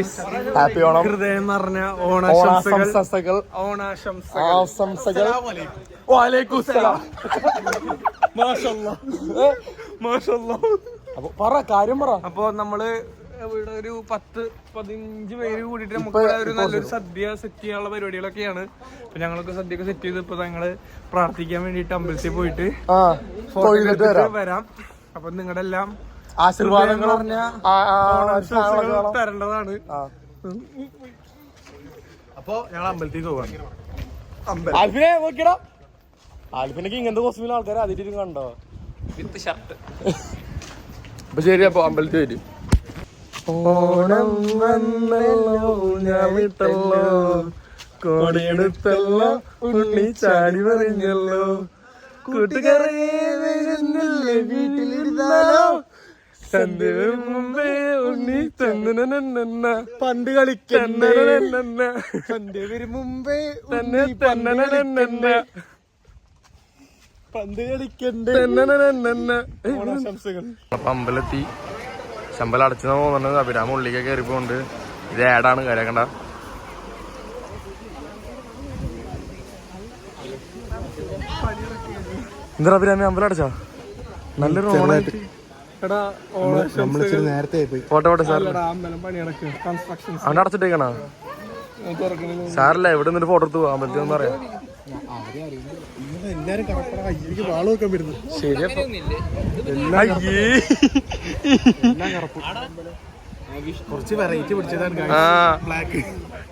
Guys, happy Onam. ഹൃദയം നിറഞ്ഞ ഓണാശംസകൾ. ഓണാശംസകൾ. വലൈക്കും സലാം. അപ്പൊ പറ, കാര്യം പറ. അപ്പൊ നമ്മള് ഇവിടെ ഒരു 10-15 പേര് കൂടിയിട്ട് നമുക്ക് ഒരു നല്ലൊരു സദ്യ സെറ്റ് ചെയ്യാനുള്ള പരിപാടികളൊക്കെയാണ്. അപ്പൊ ഞങ്ങളൊക്കെ സദ്യയൊക്കെ സെറ്റ് ചെയ്ത് ഇപ്പൊ ഞങ്ങള് പ്രാർത്ഥിക്കാൻ വേണ്ടിട്ട് അമ്പലത്തിൽ പോയിട്ട് വരാം. അപ്പൊ നിങ്ങളുടെ എല്ലാം ആശീർവാദങ്ങൾ തരേണ്ടതാണ്. അപ്പൊ ഞങ്ങൾ അമ്പലത്തിൽ പോവാണ്. ആൽഫിനെ നോക്കിയടാ, ആൽഫിനൊക്കെ ഇങ്ങനത്തെ കോസ്റ്റ്യൂമിൽ ആൾക്കാർ അതിട്ട് കണ്ടോ, വിത്ത് ഷർട്ട്. അപ്പൊ ശരി, അപ്പൊ അമ്പലത്തിൽ വരും. ഓണം വന്നല്ലോ ഞാൻ വിട്ടല്ലോ, കോടിയെടുത്തല്ലോ ഉണ്ണി ചാടി പറഞ്ഞല്ലോ, കൂട്ടുകാരെ വരുന്നില്ലേ വീട്ടിലിരുന്നാലോ, സന്ധ്യ മുമ്പേ ഉണ്ണി തന്ന പണ്ട് കളിക്കുന്ന സന്ധ്യ വരും മുമ്പേ തന്നെ തന്നെ പന്ത് കളിക്കണ്ട. അപ്പൊ അമ്പലത്തി ശമ്പലം അടച്ചു പോകുന്നുണ്ട്. അഭിരാമ ഉള്ളിലേക്ക് കയറിപ്പോണ്ട്. ഇത് ഏടാണ് കാര്യക്കണ്ട. എന്താ അഭിരാമി, അമ്പലം അടച്ചാ? നല്ലൊരു ഓണായിട്ട്. നേരത്തെ ഫോട്ടോ സാർ അവൻ അടച്ചിട്ടേക്കണ സാറല്ലേ, എവിടെ നിന്നിട്ട് ഫോട്ടോ എടുത്തു അമ്പലത്തിൽ ഒന്ന് പറയാം. കുറച്ച് വെറൈറ്റി പിടിച്ചതാണ്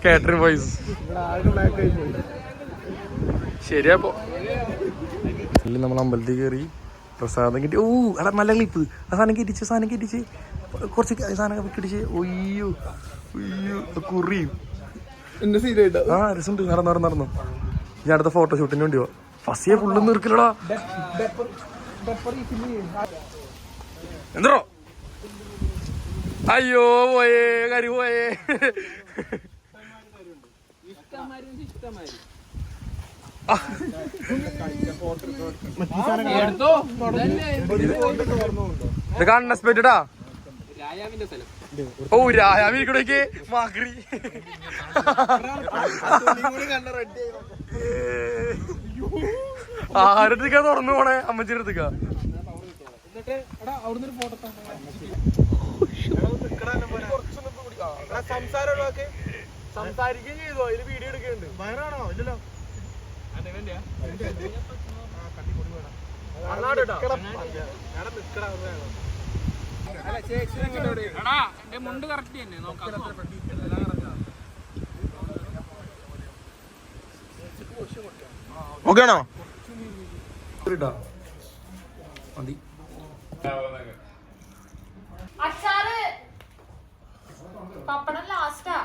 കാറ്ററിംഗ് വോയിസ്. ശരിയാപ്പോ നമ്മൾ അമ്പലത്തിൽ കയറി പ്രസാദം കിട്ടി. ഓ അടാ നല്ല ക്ലിപ്പ്. ആ സാധനം കെട്ടിച്ച് കുറച്ച് സാധനം കിട്ടിച്ച്. ഒയ്യോ ഒയ്യോ കുറിയും ആ രസമുണ്ട്. നടന്നു ഞാൻ അടുത്ത ഫോട്ടോഷൂട്ടിന് വേണ്ടി പോവാ. ഫസിയെ ഫുള്ള് നിർക്കലടാ. എന്തോ അയ്യോ പോയേ കരി പോയേ. ഇത് കണ്ണസ്പെക്റ്റഡാ. ഓ രായാവിരിക്കണേക്ക് മാക്രി. ആരടുത്തേക്കാ തുറന്നു പോണേ? അമ്മച്ചിയുടെ അടുത്തേക്കാ. സംസാരിക്കുകയും ചെയ്തോ? അതില് വീഡിയോ എടുക്കുന്നുണ്ട്. വയറാണോ? ഇല്ലല്ലോ. ഓക്കെയാണോ? മതി. അച്ചാറ് പപ്പടം ലാസ്റ്റാ.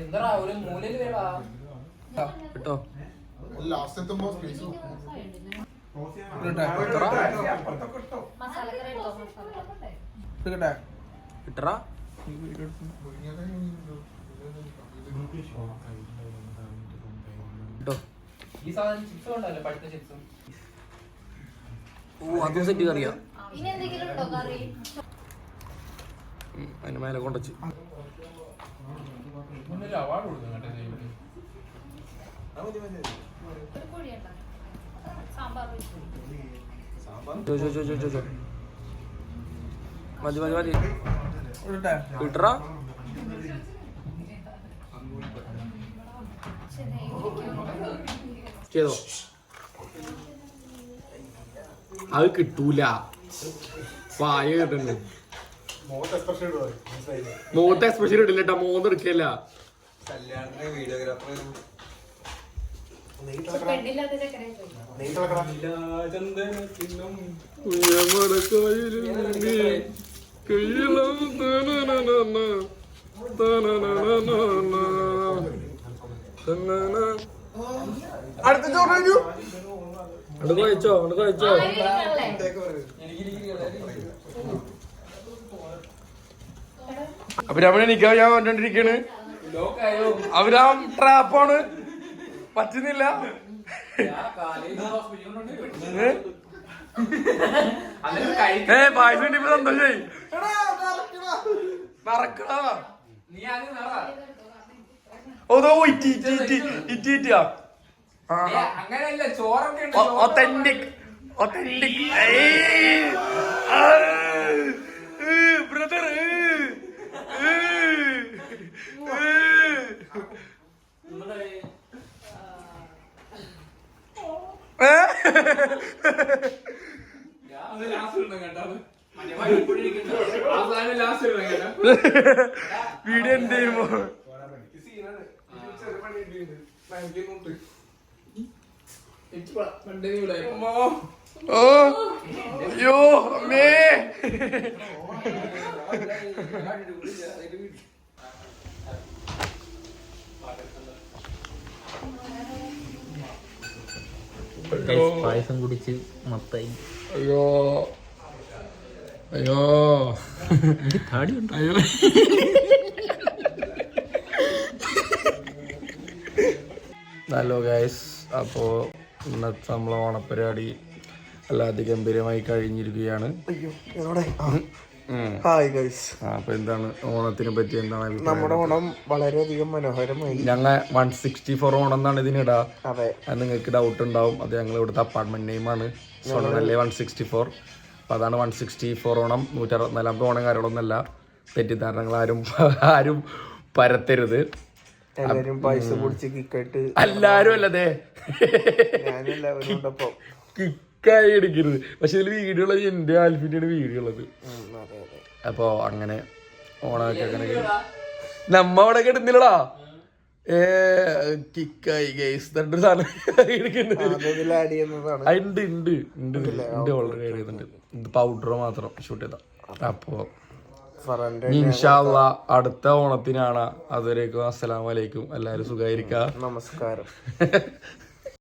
എന്താ ഒരു മൂലയില് വേടാ കേട്ടോ. ഇട്ടറാ ഈ സാധനം ചിപ്സ് കൊണ്ടല്ലേ പഴുത്ത ചിപ്സും. ഓ അതും സെറ്റ് കറിയാ. ഇനി എന്തെങ്കിലും ഉണ്ടോ കറി? അതിന്റെ മേലെ കൊണ്ടച്ച് അവാർഡ് കൊടുക്കും. മതി ഇട്ടറാ. ചെയ്തോ? അത് കിട്ടൂല. പായ കിട്ടുന്നു. മുഖത്ത് എക്സ്പ്രഷൻ ഇടില്ല കേട്ടോ. മോന്ന് എടുക്കല്ല. അടുത്ത ചോറ് കഴിച്ചോ? അഭിരാമനെ നിക്കാൻ ഞാൻ കണ്ടോണ്ടിരിക്കാണ്. അഭിരാം ട്രാപ്പാണ്, പറ്റുന്നില്ല. അതൊക്കെ കഴിക്കും. പായസം കിട്ടിയപ്പോ സന്തോഷായി. നടക്കടാ. നീ ആദ്യം നട. ഓതോ ഇറ്റിയാ. അങ്ങനെയല്ല, ചോറൊക്കെ ഉണ്ട്. Authentic brother. വീഡിയോ എന്ത് ചെയ്യുമ്പോ ഓ അയ്യോ അമ്മേ. പായസം കുടിച്ച് മത്തായി. അയ്യോ അയ്യോ താടി ഉണ്ട്. അയ്യോ. ഹലോ ഗൈസ്, അപ്പോൾ ഇന്നത്തെ നമ്മളെ ഓണപ്പരിപാടി എല്ലാം അതിഗംഭീരമായി കഴിഞ്ഞിരിക്കുകയാണ്. Hi guys. അപ്പൊ എന്താണ് ഓണത്തിനെ പറ്റി എന്താണ് അഭിപ്രായം? നമ്മുടെ ഓണം വളരെയധികം മനോഹരമായി. ഞങ്ങൾ 164 ഓണം എന്നാണ് ഇതിനിടാ. അതെ, അത് നിങ്ങൾക്ക് ഡൗട്ട് ഉണ്ടാവും. അത് ഞങ്ങൾ ഇവിടുത്തെ അപ്പാർട്ട്മെന്റ് നെയിമാണ്. സോണല്ലേ 164. അപ്പൊ അതാണ് 164 ഓണം. 164 ഓണം കാര്യങ്ങളൊന്നല്ല. തെറ്റിദ്ധാരണകൾ ആരും പരത്തരുത്. എല്ലാരും പൈസ കുടിച്ച് കിക്കായിട്ട് എല്ലാരും അല്ലതേ ഞാനെല്ലാവരും ഉണ്ടപ്പോ കിക്കായി എടുക്കരുത്. പക്ഷെ ഇതിൽ വീഡിയോ ഉള്ളത് എന്റെ ആൽഫിന്റെ വീഡിയോ ഉള്ളത്. അപ്പൊ അങ്ങനെ ഓണമൊക്കെ അങ്ങനെ നമ്മ അവിടെ കിട്ടുന്നില്ലടാ. കിക്കായി ഗൈസ് തന്റെ സാധനം ഉണ്ട് ഓൾറെഡി ആഡ് ചെയ്യുന്നുണ്ട്. ഇത് പൗഡർ മാത്രം ഷൂട്ട് ചെയ്താ. അപ്പോ ഇൻഷാ അല്ലാഹ് അടുത്ത ഓണത്തിനാണ്. അതുവരേക്കും അസ്സലാമു അലൈക്കും. എല്ലാവരും സുഖായിരിക്കുക. നമസ്കാരം.